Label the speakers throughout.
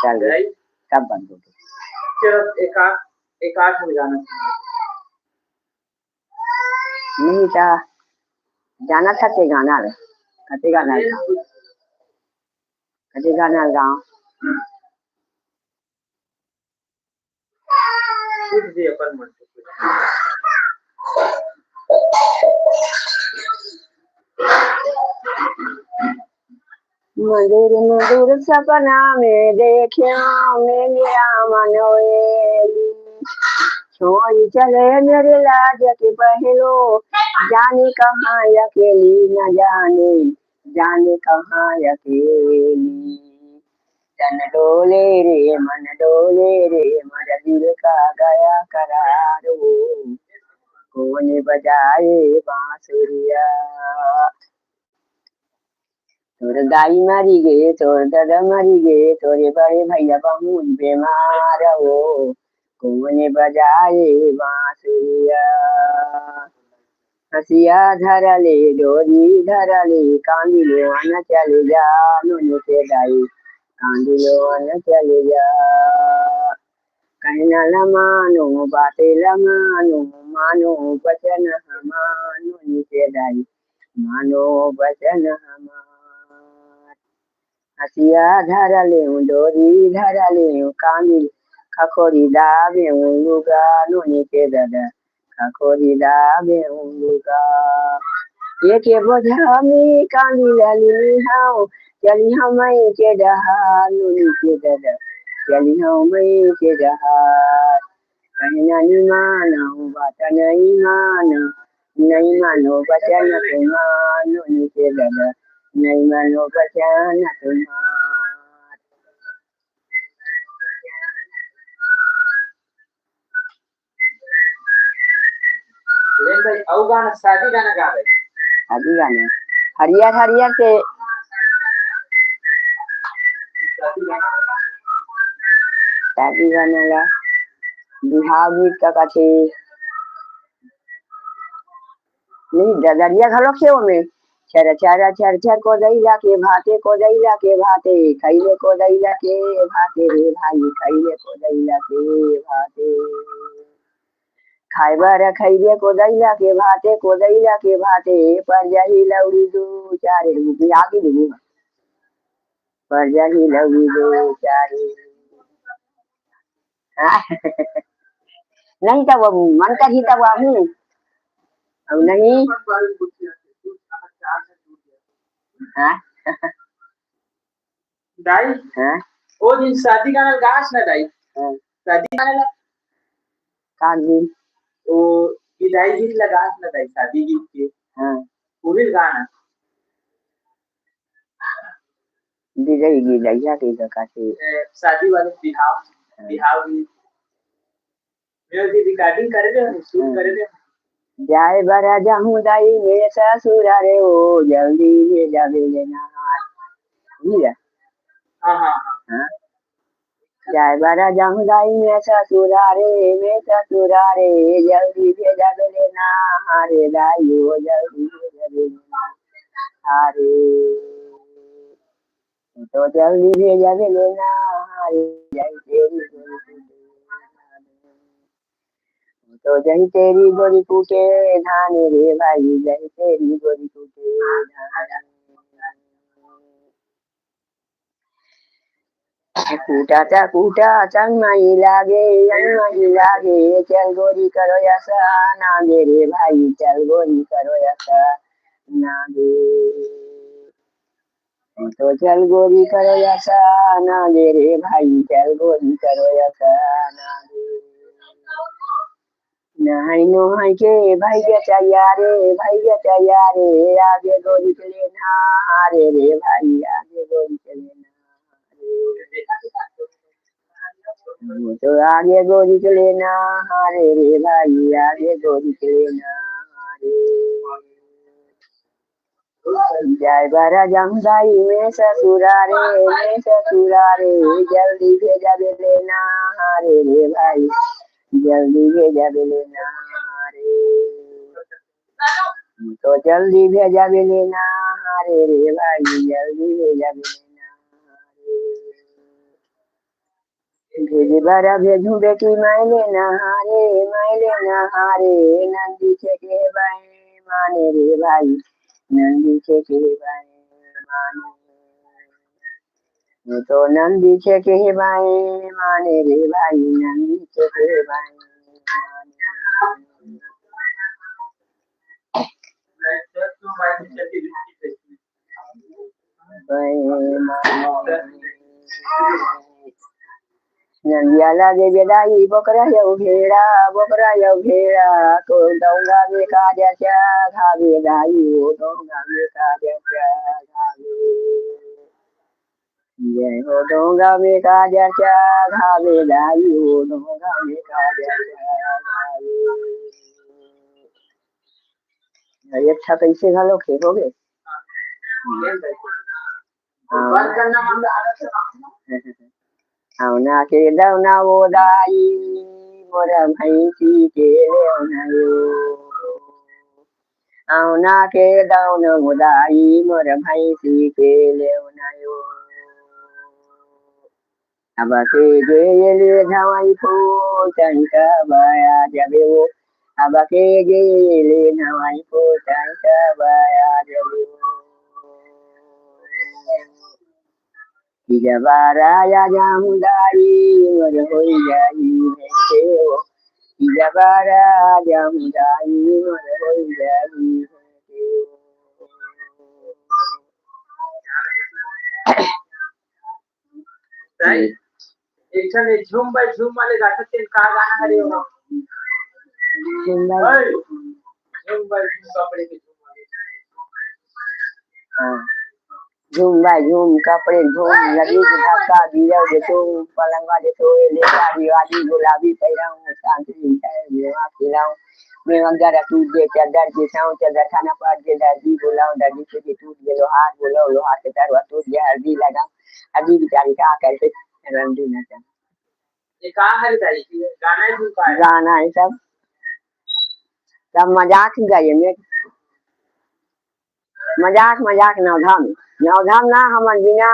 Speaker 1: चल
Speaker 2: भाई
Speaker 1: कब बंद हो गई?
Speaker 2: सिर्फ एक आठ में जाना
Speaker 1: नहीं था जाना था के गाना रे कते गाना गाँव
Speaker 2: कुछ भी अपन मन
Speaker 1: मधुर मधुर सपना में देखिया मेरा मनोएली छोड़ी चले मेरे लाज के पहलो जाने कहाँ अकेली न जाने कहाँ अकेली तन डोले रे मन डोले रे मर दिल का गया करारो कौन बजाए बांसुरिया तोर दाई मरी गे तोर दादा मरी गे तोरे बड़े भैया बहुत बीमार हो कौन बजाए बांसुरिया हसिया धरले डोरी धरले कांदिलो न चले जा नुन के दाई कांदिलो न चले जा कहना लमानो बाते लमानो मानो बचन हमानो नीचे दाई मानो बचन हमार हसिया धरले डोरी धरले कांदी खखोरी दाबे लुगा नुनी के दादा खखोरी दाबे लुगा एक बोझा में कांदी लली हाउ चली हम के डहा नुनी के दादा चली हम के डहा कहना नहीं मानो बात नहीं मानो बचन तुम्हार नुनी के दादा नहीं मानो बचन तुम्हार
Speaker 2: भाई औ गाना शादी गाना गा भाई
Speaker 1: शादी गाना हरियर के शादी गाना ला बिहाव गीत का कथे नहीं ददरिया घलो खेव में चर चर चर चर को दैला के भाते खैले को दैला के भाते रे भाई खैले को दैला के भाते खाइबर खैले को दैला के भाते पर जाही लौड़ी दो चारे रुपये आगे दूंगी पर जाही लौड़ी दो चारे नहीं था वो मन का ही था वो अब नहीं हाँ
Speaker 2: दाई
Speaker 1: हाँ
Speaker 2: वो दिन शादी गाना गास ना दाई शादी गाना
Speaker 1: का दिन
Speaker 2: वो विदाई गीत लगास ना दाई शादी गीत के
Speaker 1: हाँ
Speaker 2: पूरे गाना
Speaker 1: विदाई के काटे
Speaker 2: शादी वाले बिहाव गीत मेरे रिकॉर्डिंग करे थे शूट करे थे
Speaker 1: जाए बरा जाऊं दाई मेरे ससुर रे ओ जल्दी ले जावे लेना हीरा
Speaker 2: हाँ हाँ
Speaker 1: हाँ जाए बरा जाऊं दाई मेरे ससुर रे जल्दी ले जावे लेना हारे दाई ओ जल्दी ले जावे लेना हारे तो जल्दी ले जावे लेना हारे जाई तेरी तो जही तेरी गोरी कूटे धान रे भाई जही तेरी गोरी कूटे धान कूटा चंगमाई लागे चल गोरी करो ऐसा नागे रे भाई चल गोरी करो ऐसा नागे तो चल गोरी करो ऐसा नागे रे भाई चल गोरी करो ऐसा नागे नहाई के भाई रे आगे गोरी के लेना हारे रे भाई आगे गोरी के लेना तो आगे गोरी के लेना हारे रे भाई आगे गोरी के लेना हारे जाए बारा जमदाई में ससुरा रे जल्दी भेजा दे लेना हारे रे भाई जल्दी भेजा दे लेना रे तो जल्दी भेजा दे लेना रे भाई जल्दी भेजा दे लेना तेजी बारा भेजू बेटी मायले नहारे नंदी के भाई माने रे भाई नंदी के भाई माने तो नंदी के भाई माने रे भाई नंदी के भाई नंदिया लागे बेदाई बकरा यौ घेरा को दौगा में काजा क्या घावे दाई वो दौगा में काजा क्या घावे जय हो दौगा में काजा क्या घावे दाई वो दौगा में काजा क्या घावे ये अच्छा कैसे घालो खेलोगे औना के दौना वो दाई मोर भैंसी के लेवनायो औना के दौना वो दाई मोर भैंसी के लेवनायो अब के गेले धवाई फो चंका बाया जबे वो अब के गेले धवाई फो चंका बाया जबे इजबारा या जामुदाई मोर होई जाई भेंटेओ इजबारा जामुदाई मोर होई जाई
Speaker 2: भेंटेओ झूम बाय झूम वाले गाते थे का गाना करे हो झूम बाय झूम कपड़े के झूम वाले
Speaker 1: हां झूम बाय झूम कपड़े झूम लगी धक्का दियो जे तुम पलंगा जे तो ले गाड़ी वाली गुलाबी पैराऊं शांति है मेवा खिलाऊं मेवा जरा टूट दे चादर के छाऊं चादर खाना पाट के दर्दी बुलाऊं दर्दी से टूट गए लोहार बोलो लोहार से तरवा टूट गया हल्दी लगाऊं हल्दी बेचारी का कैसे रंडी न जाए
Speaker 2: ये कहां है दाई गाना है झूम का
Speaker 1: गाना है सब मजाक ही गाइए में मजाक नवधाम ना हमन बिना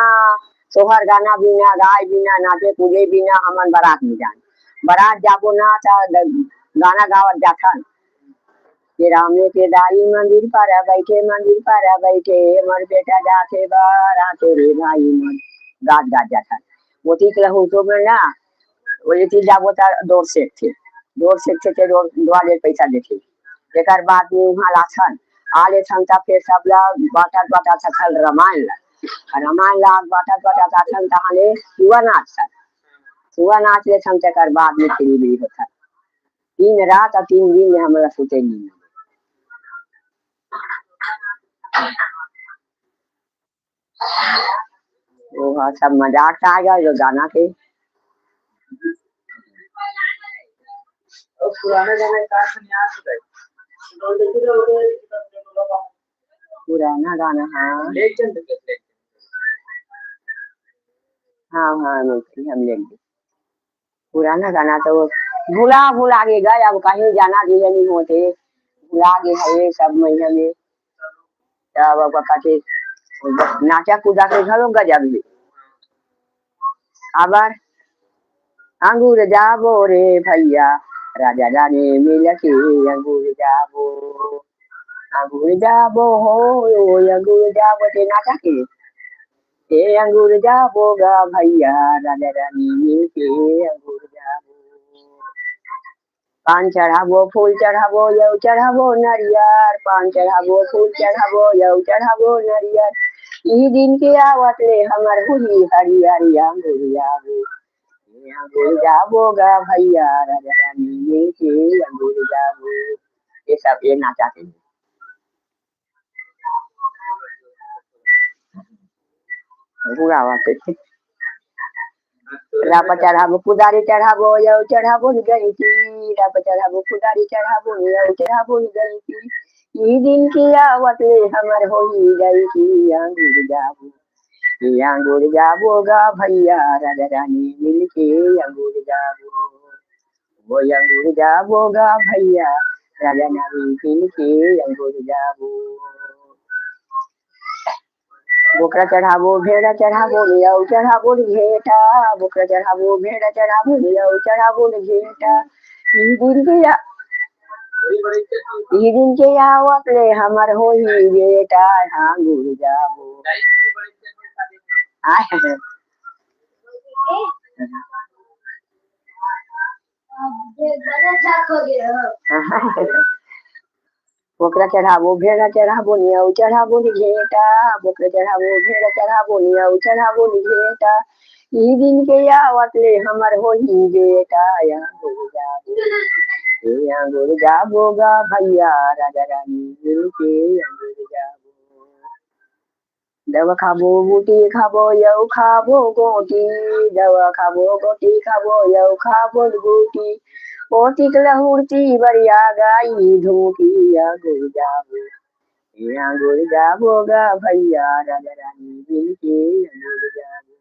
Speaker 1: सोहर गाना बिना गाय बिना नाचे कूदे बिना हमन बारात में जान बारात जाबो ना ता गाना गावत जाथन के रामे के दाई मंदिर पर बैठे मर बेटा जाथे बाराते रे भाई मन गात जाथन मोती के लहू तो में ना वो ये चीज जाबो ता दौड़ से थे द्वारे पैसा देथे एकर बाद में वहां लाथन आले छमता फिर सब ला बाटा थल रामायण ला बाटा थल तहाले हुआ नाच ले छमते कर बाद में फ्री भी होता 3 रात और 3 दिन में हमरा सुते नहीं वो सब मजाक आ गया जो गाना के
Speaker 2: पुराने गाने का संन्यास है
Speaker 1: पुराना गाना हाँ हम लेंगे पुराना गाना तो भुला के गए अब कहीं जाना भी नहीं होते भुला गए है सब महीने में तब कहते नाचा कूदा के घरों गजब भी आबर अंगूर जाबो रे भैया राजा रानी मिल के अंगूर जाबो हो अंगूर जाबो ते नाचा के अंगूर जाबो गा भैया राजा रानी मिल के अंगूर जाबो पान चढ़ाबो फूल चढ़ाबो यौ चढ़ाबो नरियर पान चढ़ाबो फूल चढ़ाबो यौ चढ़ाबो नरियर ई दिन के आवत ले हमर हुली हरियर अंगूर जाबो गा भैया राजा रानी मिल के अंगूर जाबो ये सब ये नाचा के पूरा आवाज से राप चढ़ाबो कुदारी चढ़ाबो यौ चढ़ाबो गईती राप चढ़ाबो कुदारी चढ़ाबो यौ चढ़ाबो गईती ई दिन की आवत ले हमर होई गईती अंगूर जाबो गा भैया राजा रानी मिल के अंगूर जाबो वो अंगूर जाबो गा भैया राजा रानी मिल के अंगूर जाबो बोकरा चढ़ाबो भेड़ा चढ़ाबो लियाऊ चढ़ाबो घेटा बोकरा चढ़ाबो भेड़ा चढ़ाबो लियाऊ चढ़ाबो घेटा ई दिन के ई दिन के आवत ले हमर होई बेटा हाँ गुड़ जाबो आय बोकरा चढ़ाबो भेड़ा चढ़ाबो लियाऊ चढ़ाबो घेटा बोकरा चढ़ाबो भेड़ा चढ़ाबो लियाऊ चढ़ाबो घेटा ई दिन के आवत ले हमर होई बेटा अंगूर जाबो गा भैया राजा रानी मिल के अंगूर जाबो दवा खाबो बूटी खाबो यऊ खाबो गोटी दवा खाबो गोटी खाबो यऊ खाबो बूटी पोती लहुरती बरिया गाई धूकी अंगूर जाबो गा भैया राजा रानी मिल के अंगूर जाबो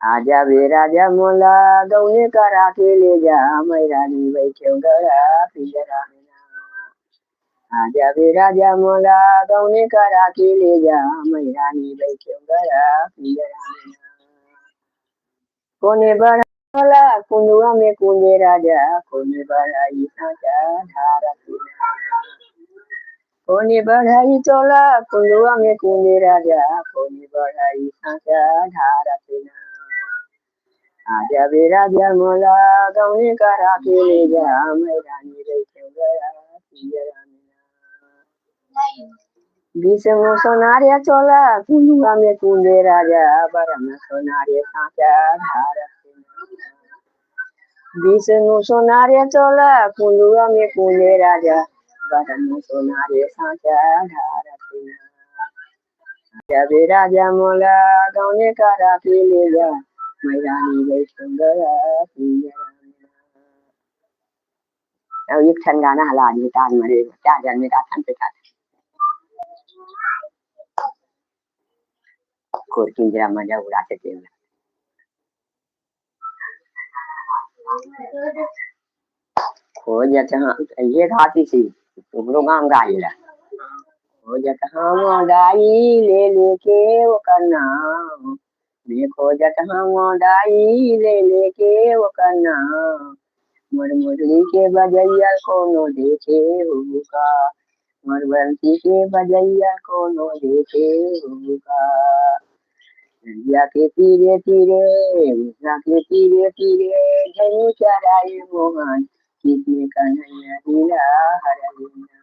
Speaker 1: आजा वे राजा मोला गौने करा के ले जा मैं रानी बैठे गड़ा पिंजरा में आजा वे राजा मोला गौने करा के ले जा मैं रानी बैठे गड़ा पिंजरा में कोने बढ़ा कुंडुआ में कुंजे राजा कोने बढ़ाई साचा धारा कोने बढ़ाई चोला कुंडुआ में कुंजे राजा कोने बढ़ाई साचा धारा आजा वे राजा मोला गौने करा के ले जा मैं रानी बैठे गया पिंजरा में बीच में सोनारिया चोला कुंडुआ में कुंजे राजा बरम सोनारिया साचा धारा बीच में सोनारिया चोला कुंडुआ में कुंजे राजा बरम सोनारिया साचा धारा आजा वे राजा मोला गौने करा के ले जा मैं रानी बैठे गया पिंजरा में एक ठन गाना हला आदमी ताज मरे क्या जानने का ठन पे था कोई पिंजरा मजा उड़ाते थे हो जाता हाँ ये घाटी सी उगरो गाम गाइला हो जाता हम डाई ले लेके वो करना देखो जत हम डाई ले लेके वो करना मोर मुरली के बजैया कोनो देखे होगा मोर बंसी के बजैया कोनो देखे होगा नदिया के तीरे तीरे उषा के तीरे तीरे झनु चराए मोहन किसने कन्हैया लीला हरलिया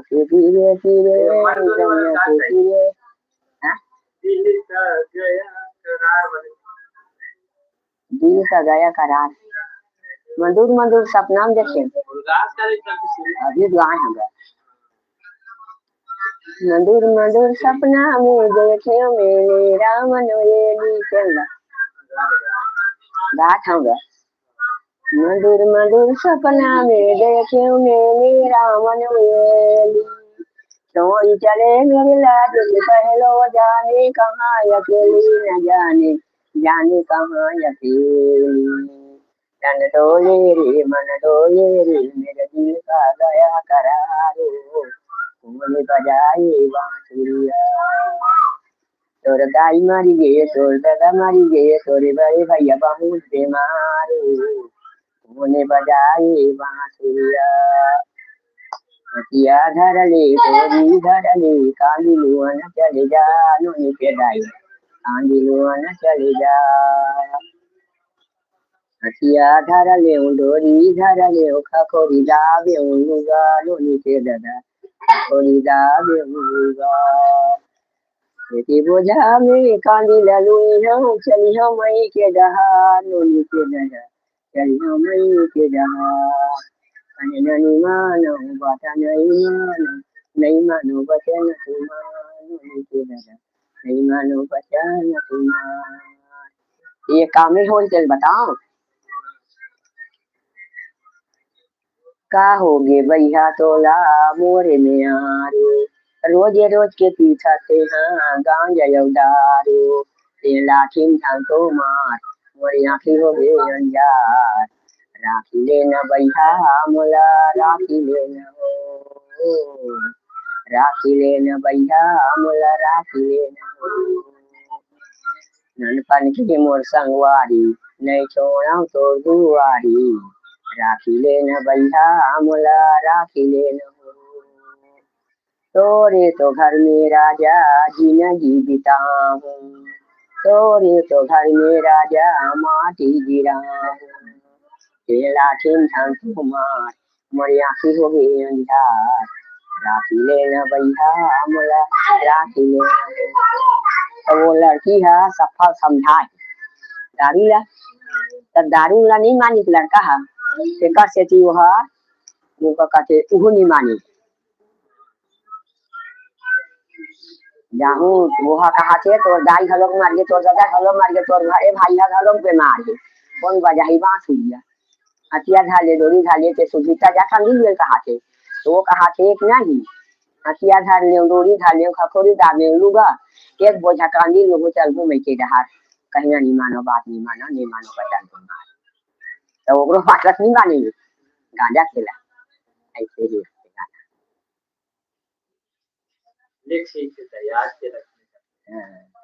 Speaker 1: के तीरे तीरे जमुना के तीरे दिल का गया करार मधुर मधुर सपना में देखे अभी गाय होगा मधुर मधुर सपना में देखे मेरे राम नोएली चंदा गाठ होगा मधुर मधुर सपना में देखे मेरे राम नोएली तो चले मेरे लाज पहलो जाने कहाँ अकेली न जाने जाने कहाँ अकेली तन डोले रे मन डोले रे मेरे दिल का गया करारो मुझे बजाए बांसुरिया तोर दाई मारी गे तोर दादा मारी गे तोरे बड़े भैया बहुत बीमार मुझे बजाए बांसुरिया हथिया धरले गोरी धरले कांदी लुअन चले जा नोनी के दाई कांदी लुअन चले जा हथिया धरले डोरी धरले खकोरी दावे उलूगा नोनी के दादा खकोरी दावे उलूगा बेटी बोझा में कांदी ललुई हम चली हम मई के दहा नोनी के दादा चली हम मई के दहा नहीं मानो बात नहीं मानो बचन नहीं मानो बचन ये काम ही हो चल बताओ का होगे भैया तोला मोरे में आरो रोजे रोज के पीछा से हाँ गाँव जाओ दारू ये लाठी ढाल तो मार मोरी आँखी हो गए अंजार राखी लेना भैया मोला राखी लेना हो राखी लेन भैया मोला राखी लेन ननपन की मोर संगवारी नहीं छोड़ा तो दुआरी राखी लेन भैया मोला राखी लेन तोरे तो घर में राजा जिंदगी बिताऊं तोरे तो घर में राजा माटी गिराऊं तेरा चिंतन तुम्हार मोरी आँखी हो गई अंधार राखी लेना भैया मोला राखी लेना तो वो लड़की है सफल समझाए दारू ला तब दारू ला नहीं मानी लड़का है फिकर से थी वो कहते उहू नहीं मानी जाहू वो कहा थे तोर दाई हलोक मार के तोर दादा हलोक मार के तोर घरे भाई हलोक पे मार के कौन बजाही बांस हुई हथिया धाले डोरी धाले ते सुजीता जा खंडी हुए कहा थे तो वो कहा थे एक नहीं हथिया धार ले डोरी धाले खखोरी दाबे लुगा एक बोझा कांदी लोगो चल घूमे के डहार कहीं नहीं मानो बात नहीं मानो बचन तुम्हार तो ओकरो पाटस नहीं माने गांजा खेला ऐसे ही
Speaker 2: लिख ठीक है याद से रखने का